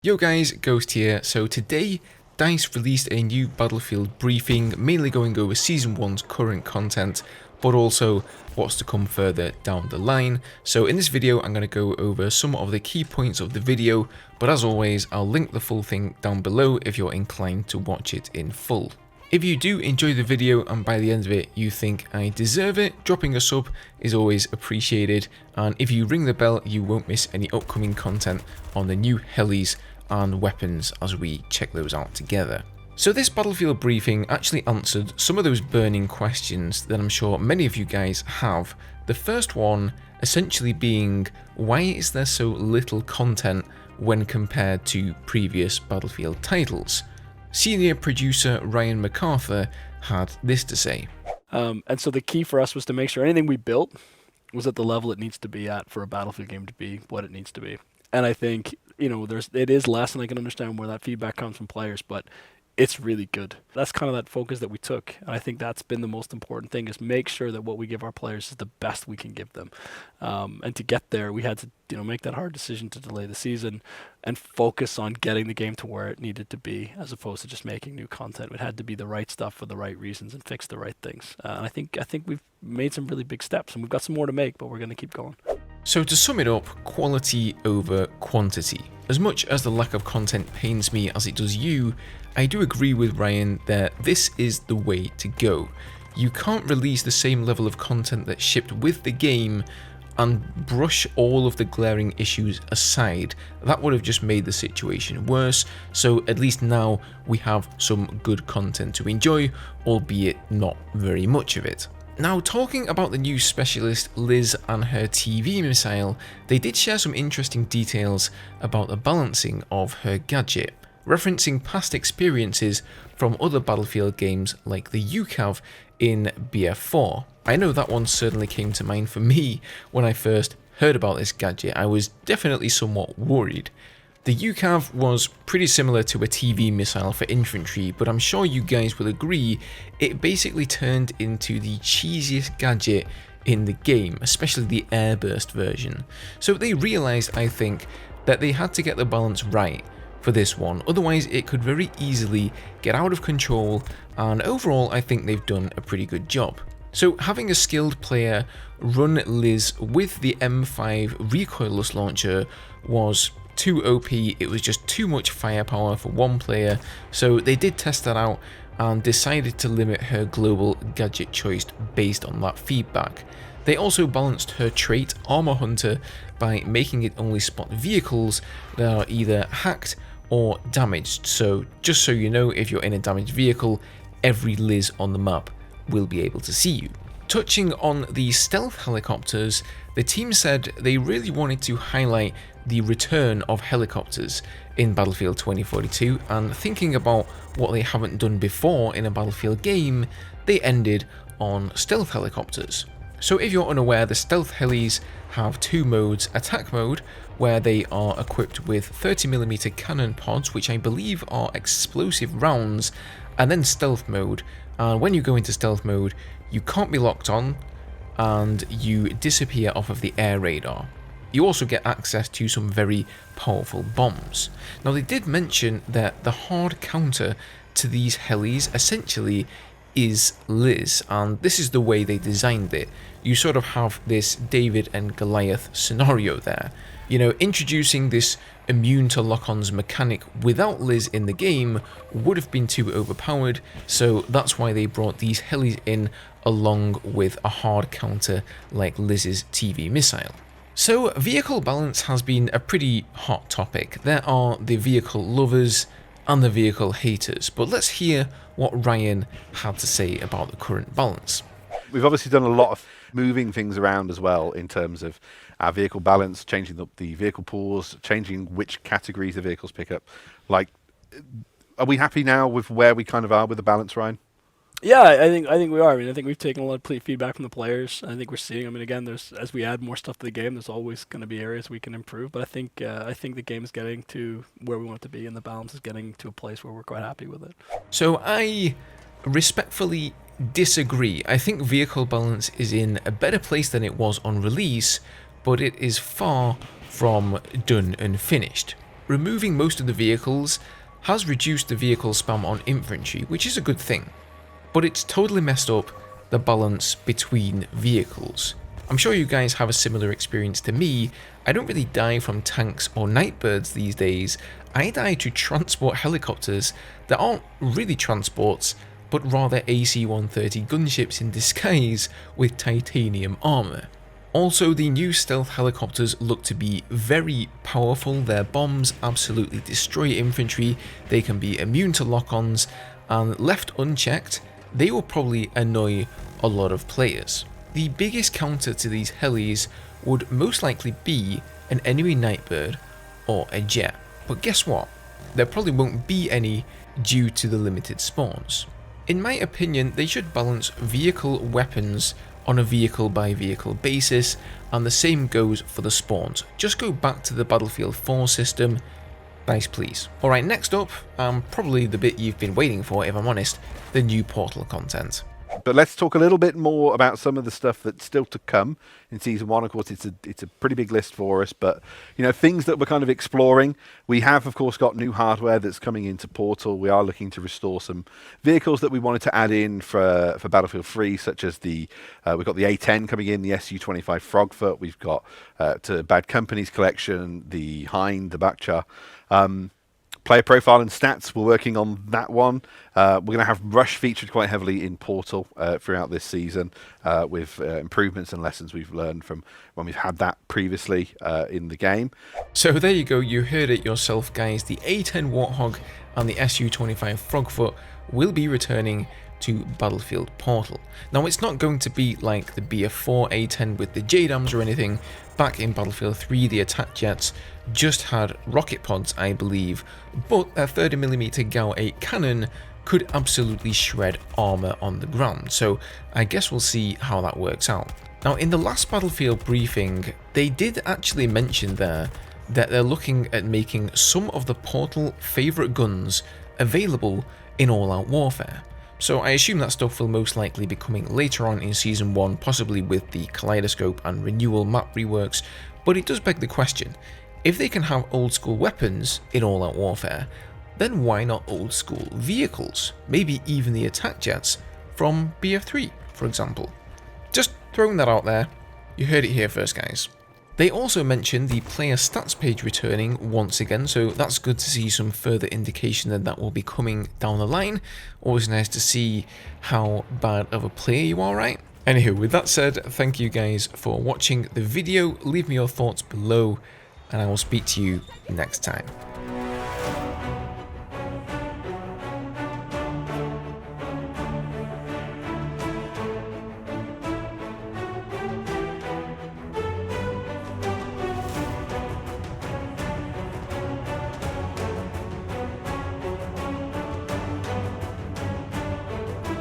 Yo guys, Ghost here. So today, DICE released a new Battlefield briefing, mainly going over Season 1's current content, but also what's to come further down the line. So in this video, I'm going to go over some of the key points of the video, but as always, I'll link the full thing down below if you're inclined to watch it in full. If you do enjoy the video and by the end of it you think I deserve it, dropping a sub is always appreciated, and if you ring the bell you won't miss any upcoming content on the new helis and weapons as we check those out together. So this Battlefield briefing actually answered some of those burning questions that I'm sure many of you guys have. The first one essentially being, why is there so little content when compared to previous Battlefield titles? Senior producer Ryan MacArthur had this to say. And so the key for us was to make sure anything we built was at the level it needs to be at for a Battlefield game to be what it needs to be. And I think, it is less, and I can understand where that feedback comes from players, but it's really good. That's kind of that focus that we took, and I think that's been the most important thing, is make sure that what we give our players is the best we can give them. And to get there, we had to make that hard decision to delay the season and focus on getting the game to where it needed to be, as opposed to just making new content. It had to be the right stuff for the right reasons and fix the right things. And I think we've made some really big steps, and we've got some more to make, but we're going to keep going. So to sum it up, quality over quantity. As much as the lack of content pains me as it does you, I do agree with Ryan that this is the way to go. You can't release the same level of content that shipped with the game and brush all of the glaring issues aside. That would have just made the situation worse, so at least now we have some good content to enjoy, albeit not very much of it. Now, talking about the new specialist Lis and her TV missile, they did share some interesting details about the balancing of her gadget, referencing past experiences from other Battlefield games like the UCAV in BF4. I know that one certainly came to mind for me when I first heard about this gadget. I was definitely somewhat worried. The UCAV was pretty similar to a TV missile for infantry, but I'm sure you guys will agree it basically turned into the cheesiest gadget in the game, especially the airburst version. So they realized, I think, that they had to get the balance right for this one, otherwise it could very easily get out of control, and overall I think they've done a pretty good job. So having a skilled player run Lis with the M5 recoilless launcher was too OP, it was just too much firepower for one player, so they did test that out and decided to limit her global gadget choice based on that feedback. They also balanced her trait Armor Hunter by making it only spot vehicles that are either hacked or damaged, so just so you know, if you're in a damaged vehicle, every Lis on the map will be able to see you. Touching on the stealth helicopters, the team said they really wanted to highlight the return of helicopters in Battlefield 2042, and thinking about what they haven't done before in a Battlefield game, they ended on stealth helicopters. So if you're unaware, the stealth helis have two modes: attack mode, where they are equipped with 30mm cannon pods, which I believe are explosive rounds, and then stealth mode. And when you go into stealth mode, you can't be locked on, and you disappear off of the air radar. You also get access to some very powerful bombs. Now, they did mention that the hard counter to these helis essentially is Lis, and this is the way they designed it. You sort of have this David and Goliath scenario there. Introducing this immune to lock-ons mechanic without Lis in the game would have been too overpowered, so that's why they brought these helis in along with a hard counter like Lis's TV missile. So vehicle balance has been a pretty hot topic. There are the vehicle lovers and the vehicle haters, but let's hear what Ryan had to say about the current balance. We've obviously done a lot of moving things around as well in terms of our vehicle balance, changing up the vehicle pools, changing which categories the vehicles pick up. Are we happy now with where we kind of are with the balance, Ryan? Yeah, I think we are. I think we've taken a lot of feedback from the players. I think we're seeing. Again, as we add more stuff to the game, there's always going to be areas we can improve. But I think the game is getting to where we want it to be, and the balance is getting to a place where we're quite happy with it. So I respectfully disagree. I think vehicle balance is in a better place than it was on release, but it is far from done and finished. removing most of the vehicles has reduced the vehicle spam on infantry, which is a good thing, but it's totally messed up the balance between vehicles. I'm sure you guys have a similar experience to me. I don't really die from tanks or nightbirds these days. I die to transport helicopters that aren't really transports, but rather AC-130 gunships in disguise with titanium armor. Also, the new stealth helicopters look to be very powerful. Their bombs absolutely destroy infantry, they can be immune to lock-ons, and left unchecked, they will probably annoy a lot of players. The biggest counter to these helis would most likely be an enemy nightbird or a jet. But guess what? There probably won't be any due to the limited spawns. In my opinion, they should balance vehicle weapons on a vehicle by vehicle basis, and the same goes for the spawns. Just go back to the Battlefield 4 system, nice please. Alright, next up, probably the bit you've been waiting for if I'm honest, the new Portal content. But let's talk a little bit more about some of the stuff that's still to come in Season 1. Of course, it's a pretty big list for us, but you know, things that we're kind of exploring. We have, of course, got new hardware that's coming into Portal. We are looking to restore some vehicles that we wanted to add in for Battlefield 3, such as we've got the A-10 coming in, the Su-25 Frogfoot. We've got to Bad Company's collection, the Hind, the Bakcha. Player profile and stats, we're working on that one. We're going to have Rush featured quite heavily in Portal throughout this season with improvements and lessons we've learned from when we've had that previously in the game. So there you go, you heard it yourself guys, the A-10 Warthog and the Su-25 Frogfoot will be returning to Battlefield Portal. Now it's not going to be like the BF4 A-10 with the JDAMs or anything. Back in Battlefield 3 the attack jets just had rocket pods I believe, but a 30mm Gao 8 cannon could absolutely shred armor on the ground, so I guess we'll see how that works out. Now in the last Battlefield briefing they did actually mention there that they're looking at making some of the Portal favourite guns available in All Out Warfare. So I assume that stuff will most likely be coming later on in Season 1, possibly with the Kaleidoscope and Renewal map reworks, but it does beg the question, if they can have old school weapons in All Out Warfare, then why not old school vehicles? Maybe even the attack jets from BF3, for example. Just throwing that out there, you heard it here first guys. They also mentioned the player stats page returning once again, so that's good to see some further indication that that will be coming down the line. Always nice to see how bad of a player you are, right? Anywho, with that said, thank you guys for watching the video. Leave me your thoughts below, and I will speak to you next time.